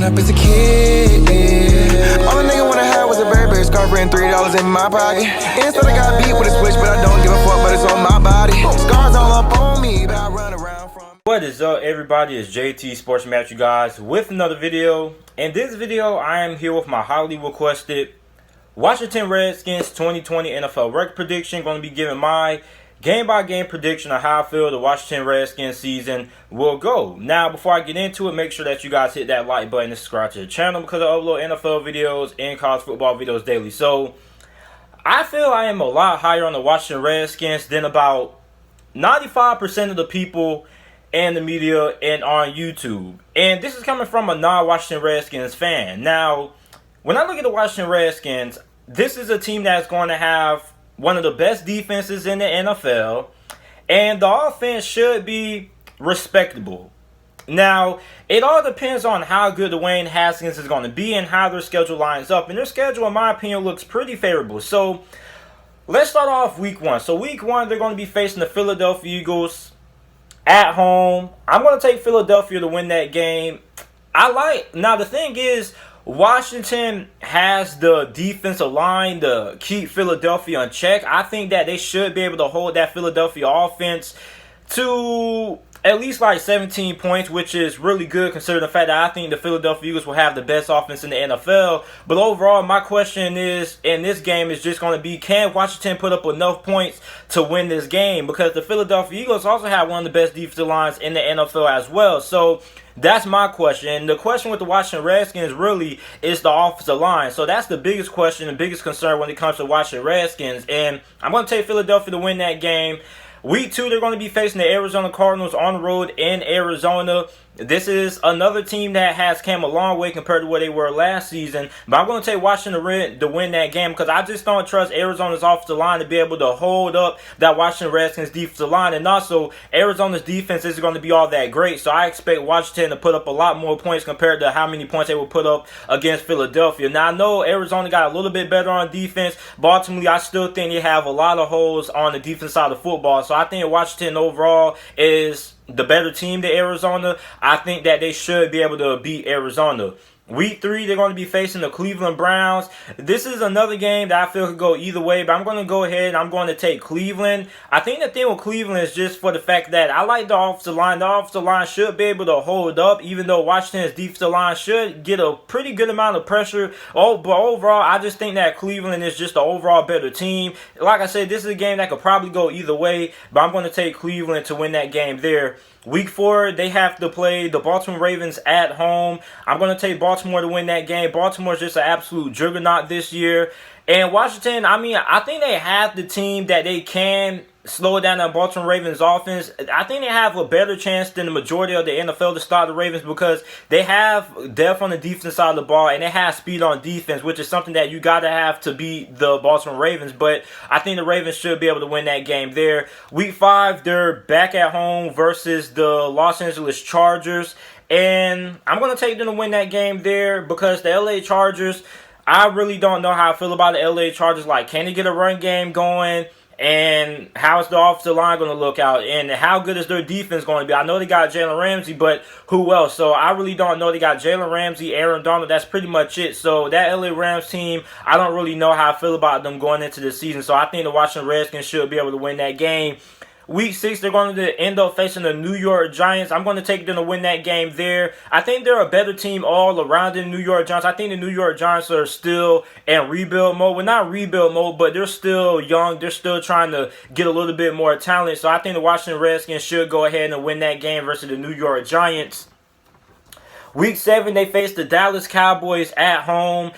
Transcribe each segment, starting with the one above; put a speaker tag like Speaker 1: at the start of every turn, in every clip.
Speaker 1: growing up as a kid, yeah. All a nigga wanna have was a Burberry scarf and $3 in my pocket. Instead I got beat with a switch, but I don't give a fuck, but it's on my body. Scars all up on me, but I run around from.
Speaker 2: What is up, everybody? It's JT Sportsman at you guys with another video. In this video, I am here with my highly requested Washington Redskins 2020 NFL record prediction. Going to be giving my game-by-game prediction of how I feel the Washington Redskins season will go. Now, before I get into it, make sure that you guys hit that like button and subscribe to the channel because I upload NFL videos and college football videos daily. So, I feel I am a lot higher on the Washington Redskins than about 95% of the people and the media and on YouTube. And this is coming from a non-Washington Redskins fan. Now, when I look at the Washington Redskins, this is a team that's going to have one of the best defenses in the NFL, and the offense should be respectable. Now, it all depends on how good Dwayne Haskins is going to be and how their schedule lines up. And their schedule, in my opinion, looks pretty favorable. So, let's start off week one. So, week one, they're going to be facing the Philadelphia Eagles at home. I'm going to take Philadelphia to win that game. Now, the thing is, Washington has the defensive line to keep Philadelphia in check. I think that they should be able to hold that Philadelphia offense to at least like 17 points, which is really good considering the fact that I think the Philadelphia Eagles will have the best offense in the NFL. But overall, my question is, in this game, is just going to be, can Washington put up enough points to win this game? Because the Philadelphia Eagles also have one of the best defensive lines in the NFL as well. So that's my question. The question with the Washington Redskins really is the offensive line. So that's the biggest question, the biggest concern when it comes to Washington Redskins. And I'm going to take Philadelphia to win that game. Week 2, they're going to be facing the Arizona Cardinals on the road in Arizona. This is another team that has come a long way compared to where they were last season. But I'm going to take Washington to win that game because I just don't trust Arizona's offensive line to be able to hold up that Washington Redskins defensive line. And also, Arizona's defense isn't going to be all that great. So I expect Washington to put up a lot more points compared to how many points they will put up against Philadelphia. Now, I know Arizona got a little bit better on defense, but ultimately, I still think they have a lot of holes on the defense side of football. So I think Washington overall is the better team than Arizona. I think that they should be able to beat Arizona. Week 3, they're going to be facing the Cleveland Browns. This is another game that I feel could go either way, but I'm going to go ahead and I'm going to take Cleveland. I think the thing with Cleveland is just for the fact that I like the offensive line. The offensive line should be able to hold up, even though Washington's defensive line should get a pretty good amount of pressure. But overall, I just think that Cleveland is just the overall better team. Like I said, this is a game that could probably go either way, but I'm going to take Cleveland to win that game there. Week 4, they have to play the Baltimore Ravens at home. I'm going to take Baltimore to win that game. Baltimore's just an absolute juggernaut this year. And Washington, I think they have the team that they can slow down the Baltimore Ravens offense. I think they have a better chance than the majority of the NFL to stop the Ravens because they have depth on the defense side of the ball and they have speed on defense, which is something that you got to have to beat the Baltimore Ravens. But I think the Ravens should be able to win that game there. Week 5, they're back at home versus the Los Angeles Chargers. And I'm going to take them to win that game there because the LA Chargers, I really don't know how I feel about the LA Chargers. Like, can they get a run game going? And how's the offensive line going to look out? And how good is their defense going to be? I know they got Jalen Ramsey, but who else? So I really don't know. They got Jalen Ramsey, Aaron Donald. That's pretty much it. So that LA Rams team, I don't really know how I feel about them going into the season. So I think the Washington Redskins should be able to win that game. Week 6, they're going to end up facing the New York Giants. I'm going to take them to win that game there. I think they're a better team all around the New York Giants. I think the New York Giants are still in rebuild mode. Well, not rebuild mode, but they're still young. They're still trying to get a little bit more talent. So I think the Washington Redskins should go ahead and win that game versus the New York Giants. Week 7, they face the Dallas Cowboys at home.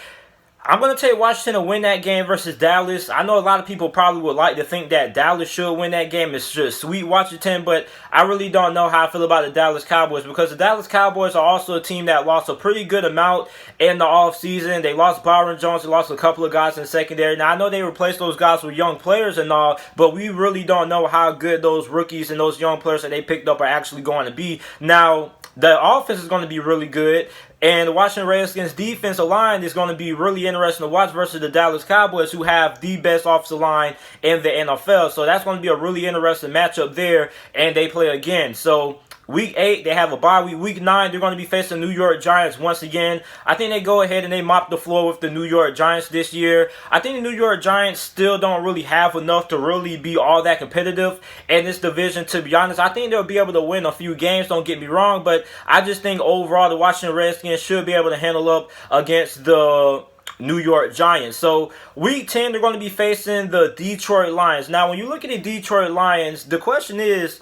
Speaker 2: I'm going to take Washington to win that game versus Dallas. I know a lot of people probably would like to think that Dallas should win that game. It's just sweet Washington, but I really don't know how I feel about the Dallas Cowboys because the Dallas Cowboys are also a team that lost a pretty good amount in the offseason. They lost Byron Jones. They lost a couple of guys in the secondary. Now, I know they replaced those guys with young players and all, but we really don't know how good those rookies and those young players that they picked up are actually going to be. Now, the offense is going to be really good. And the Washington Redskins defensive line is going to be really interesting to watch versus the Dallas Cowboys, who have the best offensive line in the NFL. So that's going to be a really interesting matchup there, and they play again. So Week 8, they have a bye week. Week 9, they're going to be facing the New York Giants once again. I think they go ahead and they mop the floor with the New York Giants this year. I think the New York Giants still don't really have enough to really be all that competitive in this division, to be honest. I think they'll be able to win a few games, don't get me wrong, but I just think overall the Washington Redskins should be able to handle up against the New York Giants. So week 10, they're going to be facing the Detroit Lions. Now, when you look at the Detroit Lions, the question is,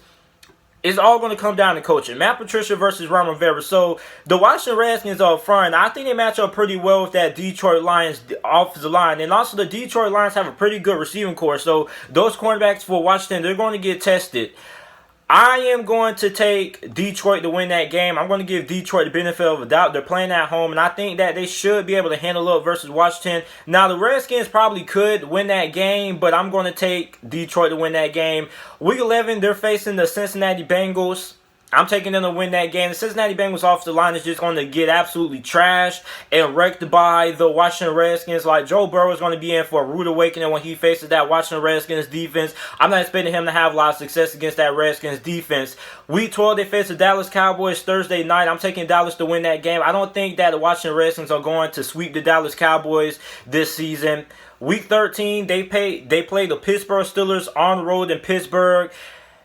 Speaker 2: it's all going to come down to coaching. Matt Patricia versus Ron Rivera. So the Washington Redskins up front, I think they match up pretty well with that Detroit Lions offensive line. And also the Detroit Lions have a pretty good receiving core. So those cornerbacks for Washington, they're going to get tested. I am going to take Detroit to win that game. I'm going to give Detroit the benefit of the doubt. They're playing at home, and I think that they should be able to handle up versus Washington. Now, the Redskins probably could win that game, but I'm going to take Detroit to win that game. Week 11, they're facing the Cincinnati Bengals. I'm taking them to win that game. The Cincinnati Bengals offensive line is just going to get absolutely trashed and wrecked by the Washington Redskins. Like, Joe Burrow is going to be in for a rude awakening when he faces that Washington Redskins defense. I'm not expecting him to have a lot of success against that Redskins defense. Week 12, they face the Dallas Cowboys Thursday night. I'm taking Dallas to win that game. I don't think that the Washington Redskins are going to sweep the Dallas Cowboys this season. Week 13, they play the Pittsburgh Steelers on the road in Pittsburgh.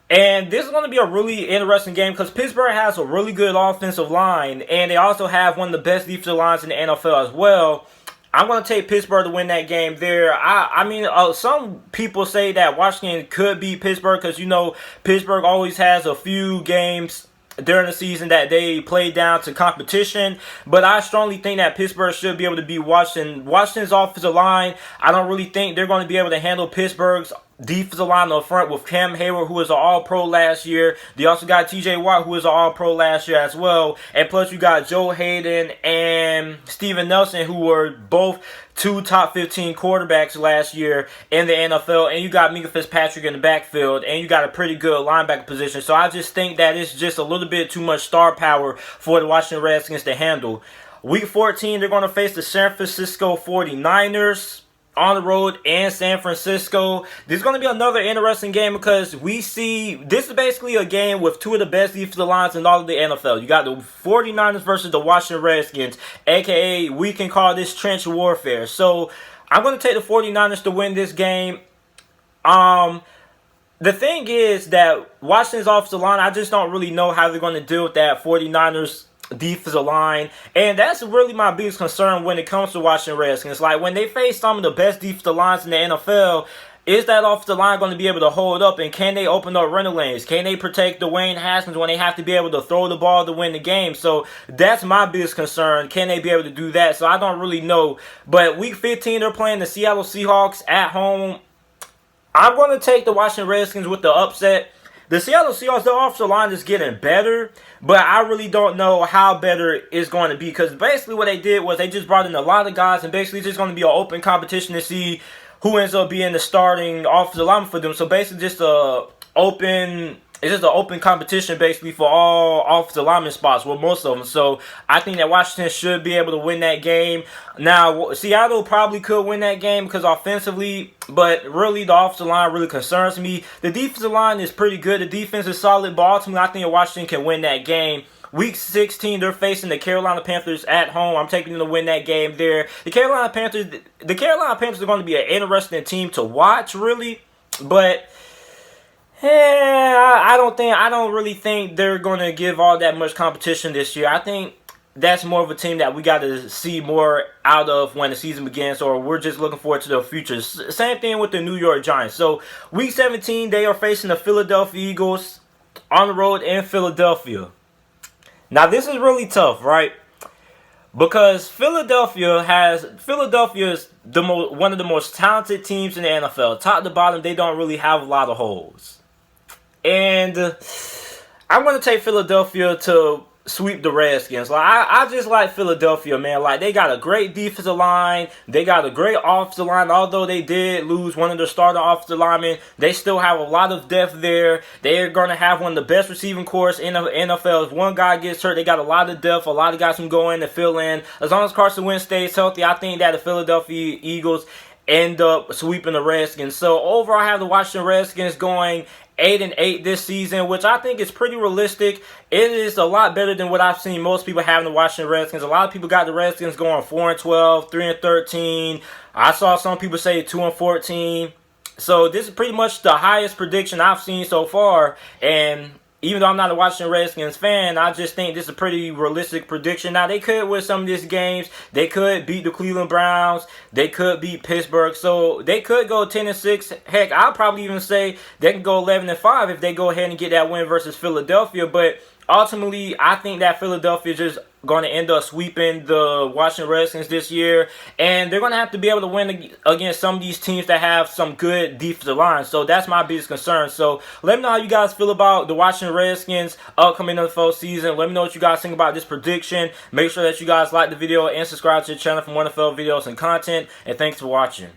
Speaker 2: And this is going to be a really interesting game because Pittsburgh has a really good offensive line, and they also have one of the best defensive lines in the NFL as well. I'm going to take Pittsburgh to win that game there. I mean, some people say that Washington could beat Pittsburgh because, you know, Pittsburgh always has a few games during the season that they play down to competition, but I strongly think that Pittsburgh should be able to beat Washington. Washington's offensive line, I don't really think they're going to be able to handle Pittsburgh's defensive line up front with Cam Hayward, who was an All-Pro last year. They also got T.J. Watt, who was an All-Pro last year as well. And plus, you got Joe Hayden and Steven Nelson, who were both 2 top 15 quarterbacks last year in the NFL. And you got Minka Fitzpatrick in the backfield. And you got a pretty good linebacker position. So I just think that it's just a little bit too much star power for the Washington Redskins to handle. Week 14, they're going to face the San Francisco 49ers on the road in San Francisco. This is going to be another interesting game because we see this is basically a game with 2 of the best defensive lines in all of the NFL. You got the 49ers versus the Washington Redskins, aka we can call this trench warfare. So I'm going to take the 49ers to win this game. The thing is that Washington's offensive line, I just don't really know how they're going to deal with that 49ers defensive line, and that's really my biggest concern when it comes to Washington Redskins. Like, when they face some of the best defensive lines in the NFL, is that offensive line going to be able to hold up, and can they open up running lanes? Can they protect Dwayne Haskins when they have to be able to throw the ball to win the game? So that's my biggest concern. Can they be able to do that? So I don't really know. But week 15, they're playing the Seattle Seahawks at home. I'm going to take the Washington Redskins with the upset. The Seattle Seahawks, their offensive line is getting better, but I really don't know how better it's going to be because basically what they did was they just brought in a lot of guys, and basically it's just going to be an open competition to see who ends up being the starting offensive lineman for them. So basically just it's just an open competition basically for all offensive lineman spots, well, most of them. So I think that Washington should be able to win that game. Now, Seattle probably could win that game because offensively, but really the offensive line really concerns me. The defensive line is pretty good. The defense is solid, but ultimately I think that Washington can win that game. Week 16, they're facing the Carolina Panthers at home. I'm taking them to win that game there. The Carolina Panthers are going to be an interesting team to watch, really, but I don't really think they're going to give all that much competition this year. I think that's more of a team that we got to see more out of when the season begins, or we're just looking forward to the future. Same thing with the New York Giants. So, week 17, they are facing the Philadelphia Eagles on the road in Philadelphia. Now, this is really tough, right? Because Philadelphia is one of the most talented teams in the NFL. Top to bottom, they don't really have a lot of holes. And I'm going to take Philadelphia to sweep the Redskins. Like, I just like Philadelphia, man. Like, they got a great defensive line. They got a great offensive line. Although they did lose one of their starting offensive linemen, they still have a lot of depth there. They're going to have one of the best receiving corps in the NFL. If one guy gets hurt, they got a lot of depth. A lot of guys can go in and fill in. As long as Carson Wentz stays healthy, I think that the Philadelphia Eagles end up sweeping the Redskins. So overall, I have the Washington Redskins going 8-8 this season, which I think is pretty realistic. It is a lot better than what I've seen most people having the Washington Redskins. A lot of people got the Redskins going 4-12, 3-13. I saw some people say 2-14. So this is pretty much the highest prediction I've seen so far. And even though I'm not a Washington Redskins fan, I just think this is a pretty realistic prediction. Now, they could win some of these games. They could beat the Cleveland Browns. They could beat Pittsburgh. So they could go 10-6. Heck, I'll probably even say they can go 11-5 if they go ahead and get that win versus Philadelphia. But ultimately, I think that Philadelphia is just going to end up sweeping the Washington Redskins this year. And they're going to have to be able to win against some of these teams that have some good defensive lines. So that's my biggest concern. So let me know how you guys feel about the Washington Redskins upcoming NFL season. Let me know what you guys think about this prediction. Make sure that you guys like the video and subscribe to the channel for more NFL videos and content. And thanks for watching.